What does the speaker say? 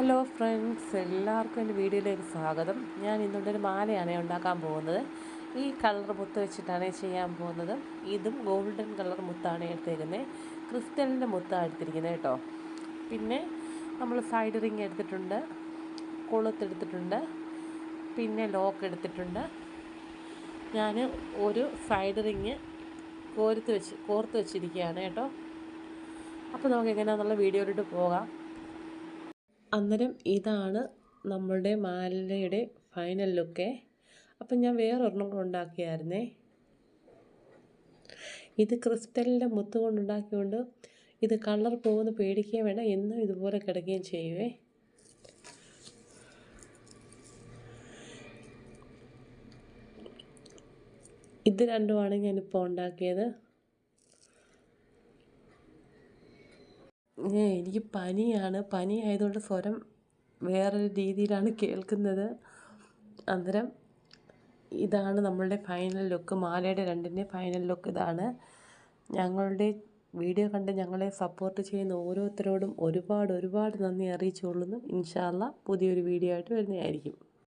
Hello friends, എല്ലാവർക്കും എൻ്റെ വീഡിയോയിലേക്ക് സ്വാഗതം. ഞാൻ ഇന്നൊരു മാലയാണ് ഉണ്ടാക്കാൻ പോകുന്നത്. ഈ കളർ മുത്ത് വെച്ചിട്ടാണ് ചെയ്യാൻ പോകുന്നത്. ഇതും ഗോൾഡൻ കളർ മുത്താണ് എടുത്തേക്കുന്നത്. ക്രിസ്റ്റലിൻ്റെ മുത്താണ് എടുത്തിരിക്കുന്നത് കേട്ടോ. പിന്നെ നമ്മൾ സൈഡ് റിങ് എടുത്തിട്ടുണ്ട്, കൊളുത്തെടുത്തിട്ടുണ്ട്, പിന്നെ ലോക്ക് എടുത്തിട്ടുണ്ട്. ഞാൻ ഒരു സൈഡ് റിങ് കോർത്ത് വെച്ചിരിക്കുകയാണ് കേട്ടോ. അപ്പോൾ നമുക്ക് എങ്ങനെയാണെന്നുള്ള വീഡിയോയിലോട്ട് പോകാം. അന്നേരം ഇതാണ് നമ്മളുടെ മാലയുടെ ഫൈനൽ ലുക്ക്. അപ്പം ഞാൻ വേറൊരെണ്ണം ഉണ്ടാക്കിയായിരുന്നേ. ഇത് ക്രിസ്റ്റലിൻ്റെ മുത്ത് കൊണ്ടുണ്ടാക്കിയോണ്ട് ഇത് കളർ പോകുന്ന പേടിക്കുകയും വേണ്ട, എന്നും ഇതുപോലെ കിടക്കുകയും ചെയ്യുവേ. ഇത് രണ്ടുമാണ് ഞാനിപ്പോൾ ഉണ്ടാക്കിയത്. എനിക്ക് പനി ആയതുകൊണ്ട് സ്വരം വേറൊരു രീതിയിലാണ് കേൾക്കുന്നത്. അന്നേരം ഇതാണ് നമ്മളുടെ ഫൈനൽ ലുക്ക്. മാലയുടെ രണ്ടിൻ്റെ ഫൈനൽ ലുക്ക് ഇതാണ്. ഞങ്ങളുടെ വീഡിയോ കണ്ട് ഞങ്ങളെ സപ്പോർട്ട് ചെയ്യുന്ന ഓരോരുത്തരോടും ഒരുപാട് നന്ദി അറിയിച്ചുകൊള്ളുന്നു. ഇൻഷാ അല്ലാഹ് പുതിയൊരു വീഡിയോ ആയിട്ട് വരുന്നതായിരിക്കും.